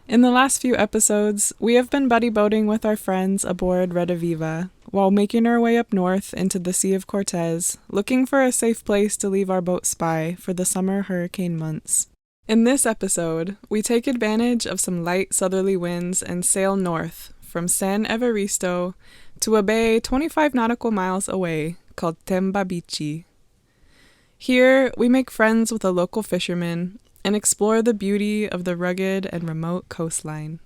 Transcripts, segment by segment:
In the last few episodes, we have been buddy boating with our friends aboard Reda Viva, while making our way up north into the Sea of Cortez, looking for a safe place to leave our boat spy for the summer hurricane months. In this episode, we take advantage of some light southerly winds and sail north from San Evaristo to a bay 25 nautical miles away called Tembabichi. Here, we make friends with a local fisherman and explore the beauty of the rugged and remote coastline.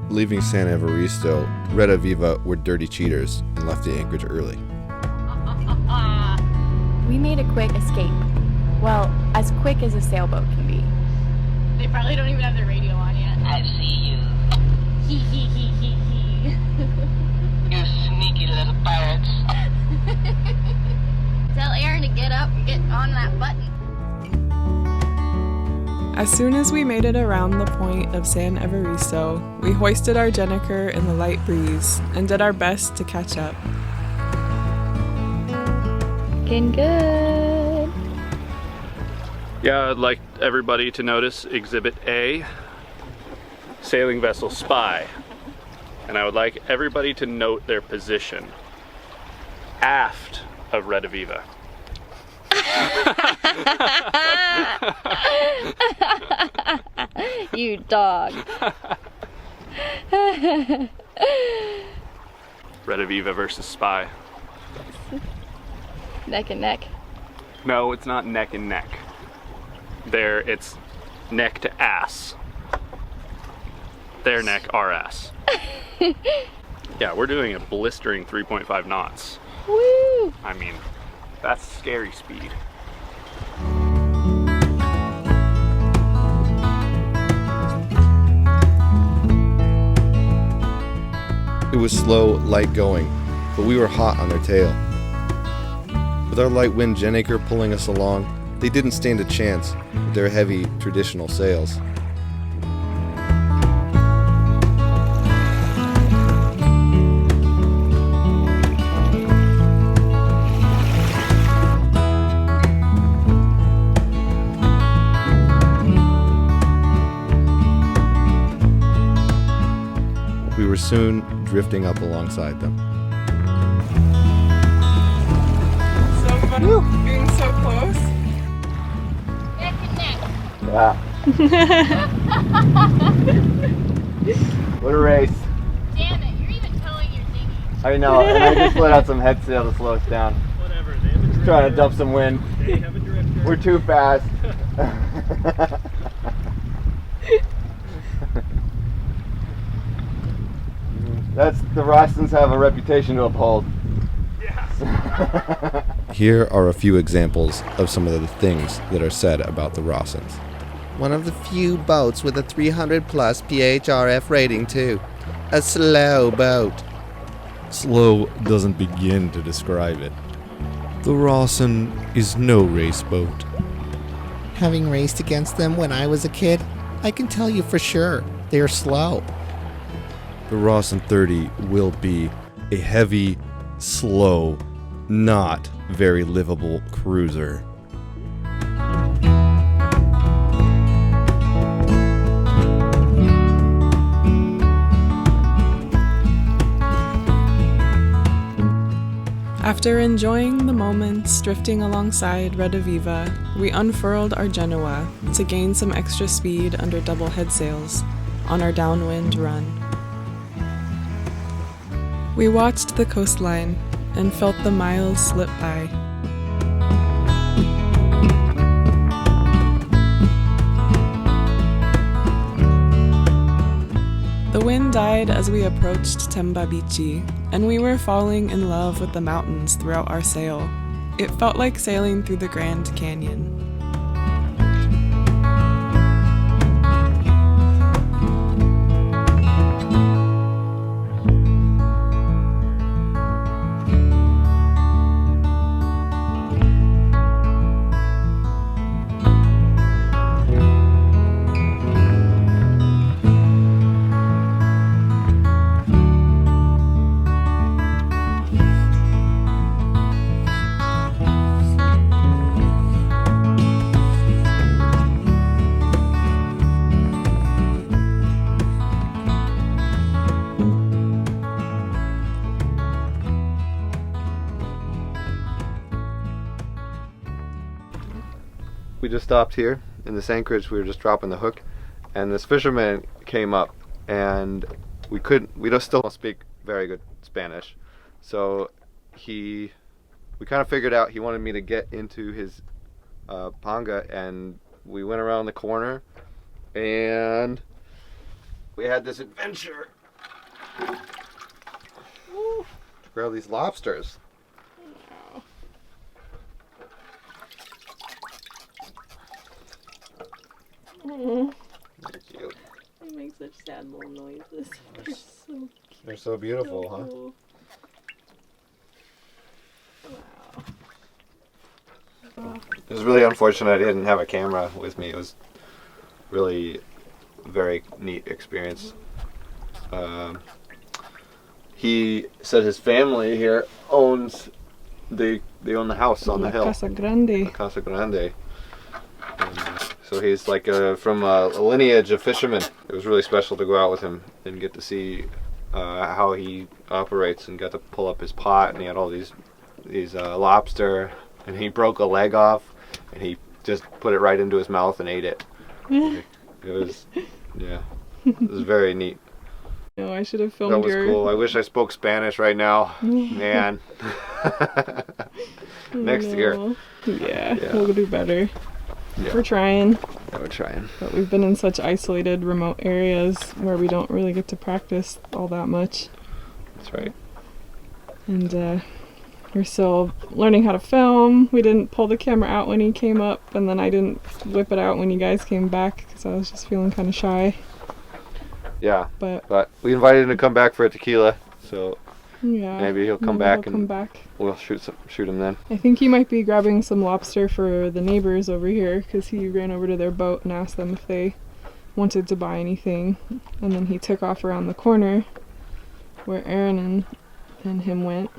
Leaving San Evaristo, Reda Viva were dirty cheaters and left the anchorage early. We made a quick escape. Well, as quick as a sailboat can be. They probably don't even have their radio on yet. I see you. Hee hee hee hee hee. You sneaky little pirates. Tell Aaron to get up and get on that button. As soon as we made it around the point of San Evaristo, we hoisted our gennaker in the light breeze and did our best to catch up. Looking good. Yeah, I'd like everybody to notice Exhibit A, sailing vessel spy. And I would like everybody to note their position aft of Reda Viva. You dog. Reda Viva versus spy. Neck and neck. No, it's not neck and neck. There, it's neck to ass. Their neck, our ass. Yeah, we're doing a blistering 3.5 knots. Woo! I mean, that's scary speed. It was slow, light going, but we were hot on their tail. With our light wind gennaker pulling us along, they didn't stand a chance with their heavy, traditional sails. We were soon drifting up alongside them. So fun being so close. Neck and neck. Yeah. What a race. Damn it, you're even towing your dinghy. I know, and I just let out some head sail to slow us down. Whatever, they have a Just trying to dump some wind. They have a drifter. We're too fast. The Rostons have a reputation to uphold. Yeah. Here are a few examples of some of the things that are said about the Rossins. One of the few boats with a 300 plus PHRF rating too. A slow boat. Slow doesn't begin to describe it. The Rossin is no race boat. Having raced against them when I was a kid, I can tell you for sure, they're slow. The Rossin 30 will be a heavy, slow, not very livable cruiser. After enjoying the moments drifting alongside Reda Viva, we unfurled our Genoa to gain some extra speed under double head sails on our downwind run. We watched the coastline and felt the miles slip by. The wind died as we approached Tembabichi, and we were falling in love with the mountains throughout our sail. It felt like sailing through the Grand Canyon. we just stopped here in this anchorage. We were just dropping the hook, and this fisherman came up, and we still don't speak very good Spanish, so we kind of figured out he wanted me to get into his panga, and we went around the corner, and we had this adventure to grab these lobsters. Oh, They're cute. they make such sad little noises. They're so cute. They're so beautiful, huh? Cool. Wow. It was really unfortunate I didn't have a camera with me. It was really a very neat experience. He said his family here owns, they own the house on the hill. Casa Grande. Casa Grande. And so he's like from a lineage of fishermen. It was really special to go out with him and get to see how he operates, and got to pull up his pot, and he had all these lobster, and he broke a leg off, and he just put it right into his mouth and ate it. It was, yeah, it was very neat. No, I should have filmed That was cool. I wish I spoke Spanish right now, man. Next year. Yeah, Yeah. we'll do better. Yeah. We're trying, Yeah, we're trying. but we've been in such isolated, remote areas where we don't really get to practice all that much. That's right. And we're still learning how to film. We didn't pull the camera out when he came up, and then I didn't whip it out when you guys came back because I was just feeling kind of shy. Yeah, But we invited him to come back for a tequila, so yeah, maybe he'll come maybe back he'll and come back. we'll shoot him then. I think he might be grabbing some lobster for the neighbors over here because he ran over to their boat and asked them if they wanted to buy anything, and then he took off around the corner where Aaron and him went.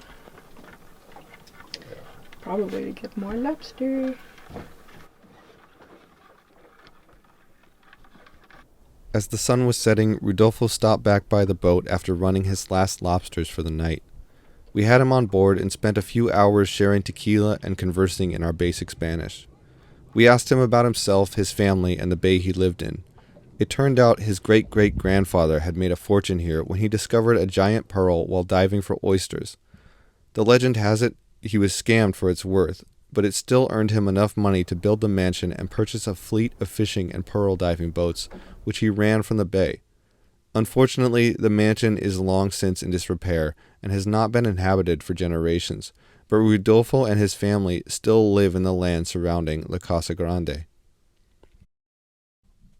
Probably to get more lobster. As the sun was setting, Rudolfo stopped back by the boat after running his last lobsters for the night. We had him on board and spent a few hours sharing tequila and conversing in our basic Spanish. We asked him about himself, his family, and the bay he lived in. It turned out his great-great-grandfather had made a fortune here when he discovered a giant pearl while diving for oysters. The legend has it he was scammed for its worth, but it still earned him enough money to build the mansion and purchase a fleet of fishing and pearl diving boats, which he ran from the bay. Unfortunately, the mansion is long since in disrepair and has not been inhabited for generations, but Rudolfo and his family still live in the land surrounding La Casa Grande.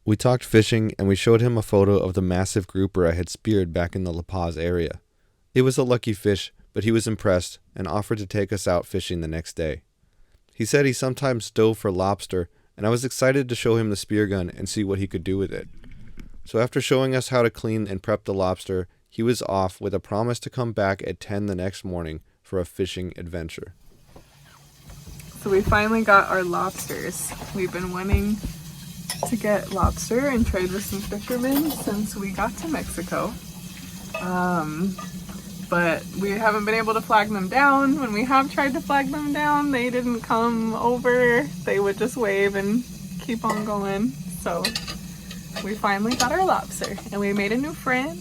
We talked fishing, and we showed him a photo of the massive grouper I had speared back in the La Paz area. It was a lucky fish, but he was impressed and offered to take us out fishing the next day. He said he sometimes dove for lobster, and I was excited to show him the spear gun and see what he could do with it. So after showing us how to clean and prep the lobster, he was off with a promise to come back at 10 the next morning for a fishing adventure. So we finally got our lobsters. We've been wanting to get lobster and trade with some fishermen since we got to Mexico. But we haven't been able to flag them down. When we have tried to flag them down, they didn't come over. They would just wave and keep on going. So we finally got our lobster, and we made a new friend,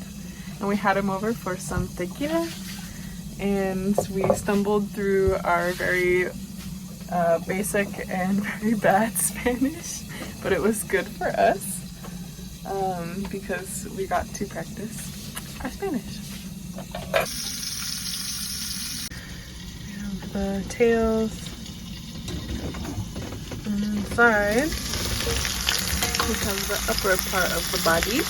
and we had him over for some tequila, and we stumbled through our very basic and very bad Spanish, but it was good for us because we got to practice our Spanish. We have the tails inside. We have the upper part of the body.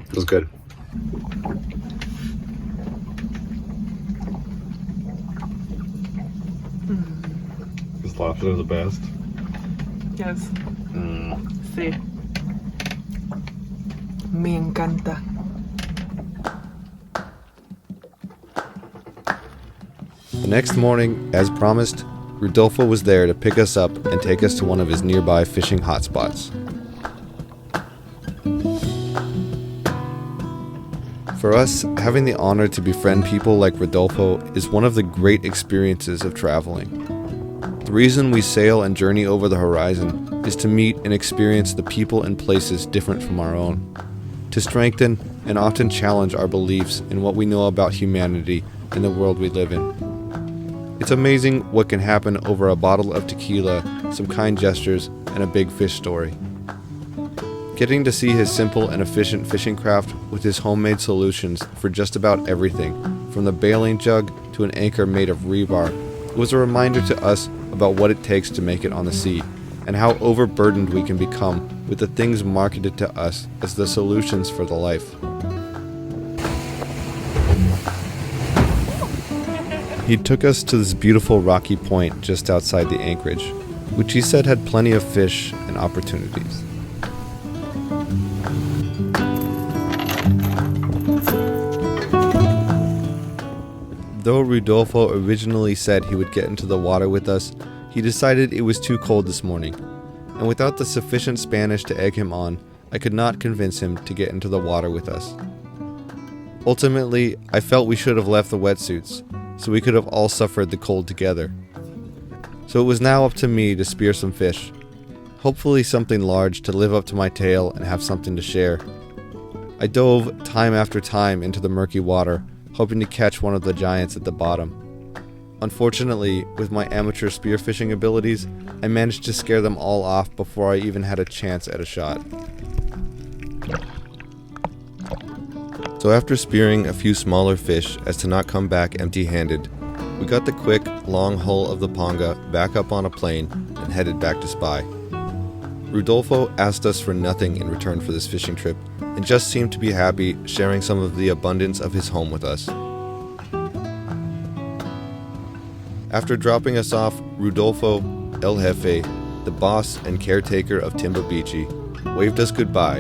It was good. These lobsters are the best. Yes. Sí. Me encanta. The next morning, as promised, Rodolfo was there to pick us up and take us to one of his nearby fishing hotspots. For us, having the honor to befriend people like Rodolfo is one of the great experiences of traveling. The reason we sail and journey over the horizon is to meet and experience the people and places different from our own, to strengthen and often challenge our beliefs in what we know about humanity and the world we live in. It's amazing what can happen over a bottle of tequila, some kind gestures, and a big fish story. Getting to see his simple and efficient fishing craft with his homemade solutions for just about everything, from the bailing jug to an anchor made of rebar, was a reminder to us about what it takes to make it on the sea, and how overburdened we can become with the things marketed to us as the solutions for the life. He took us to this beautiful rocky point just outside the anchorage, which he said had plenty of fish and opportunities. Though Rodolfo originally said he would get into the water with us, he decided it was too cold this morning, and without the sufficient Spanish to egg him on, I could not convince him to get into the water with us. Ultimately, I felt we should have left the wetsuits, so we could have all suffered the cold together. So it was now up to me to spear some fish, hopefully something large to live up to my tale and have something to share. I dove time after time into the murky water, hoping to catch one of the giants at the bottom. Unfortunately, with my amateur spearfishing abilities, I managed to scare them all off before I even had a chance at a shot. So after spearing a few smaller fish as to not come back empty-handed, we got the quick, long hull of the panga back up on a plane and headed back to Spy. Rodolfo asked us for nothing in return for this fishing trip and just seemed to be happy sharing some of the abundance of his home with us. After dropping us off, Rodolfo, El Jefe, the boss and caretaker of Tembabichi, waved us goodbye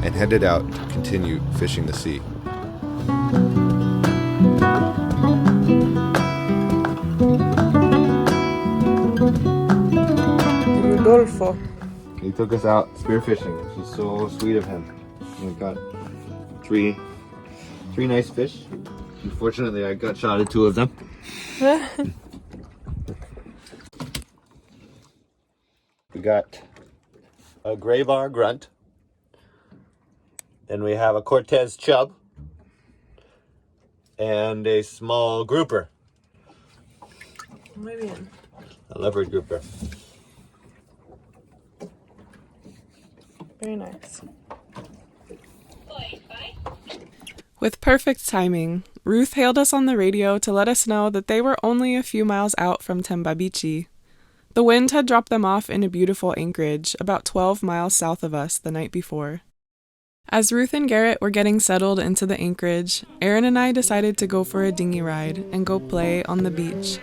and headed out to continue fishing the sea. Rodolfo. He took us out spearfishing, which was so sweet of him. We got three nice fish. Unfortunately, I got shot at two of them. We got a gray bar grunt. Then we have a Cortez chub. And a small grouper. Muy bien. A leopard grouper. Very nice. With perfect timing, Ruth hailed us on the radio to let us know that they were only a few miles out from Tembabichi. The wind had dropped them off in a beautiful anchorage about 12 miles south of us the night before. As Ruth and Garrett were getting settled into the anchorage, Aaron and I decided to go for a dinghy ride and go play on the beach.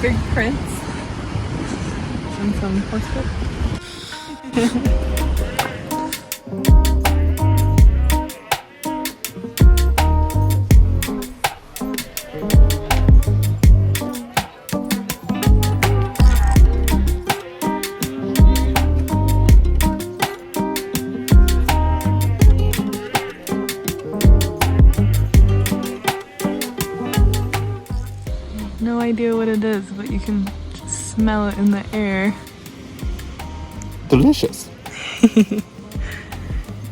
Big prints and some horseback. No idea what it is, but you can smell it in the air. Delicious. It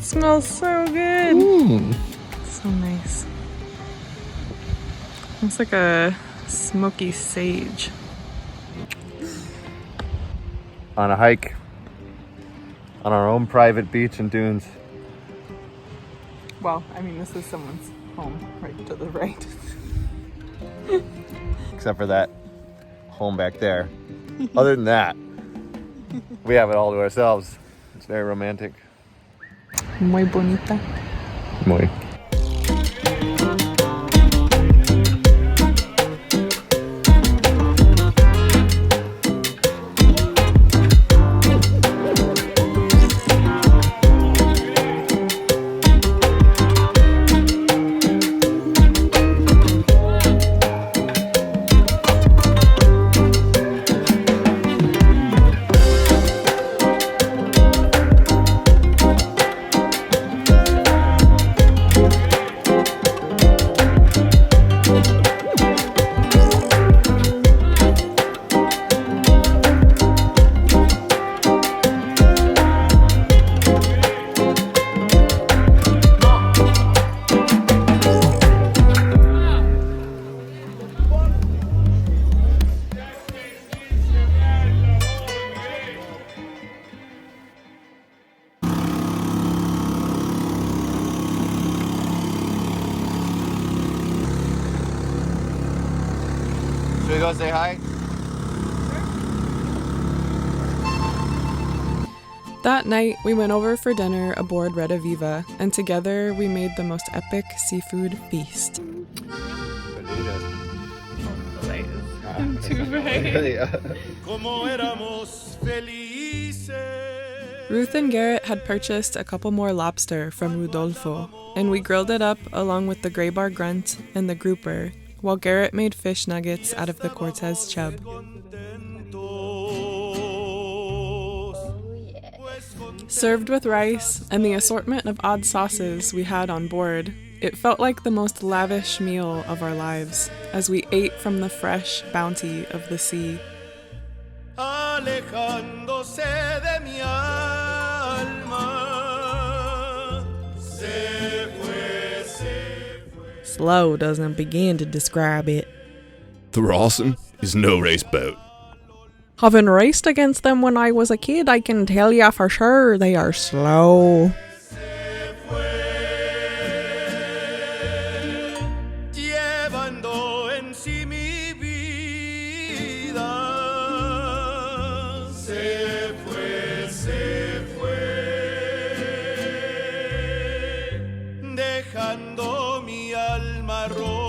smells so good. So nice. Looks like a smoky sage. on a hike on our own private beach and dunes. Well, I mean, this is someone's home right to the right. Except for that home back there. Other than that, we have it all to ourselves. It's very romantic. Muy bonita. Muy. Should we go say hi? That night, we went over for dinner aboard Reda Viva, and together we made the most epic seafood feast. Ruth and Garrett had purchased a couple more lobster from Rudolfo, and we grilled it up along with the gray bar grunt and the grouper, while Garrett made fish nuggets out of the Cortez chub. Served with rice and the assortment of odd sauces we had on board, it felt like the most lavish meal of our lives as we ate from the fresh bounty of the sea. Slow doesn't begin to describe it. The Rawson is no race boat. Having raced against them when I was a kid, I can tell you for sure they are slow. Dejando mi alma rota.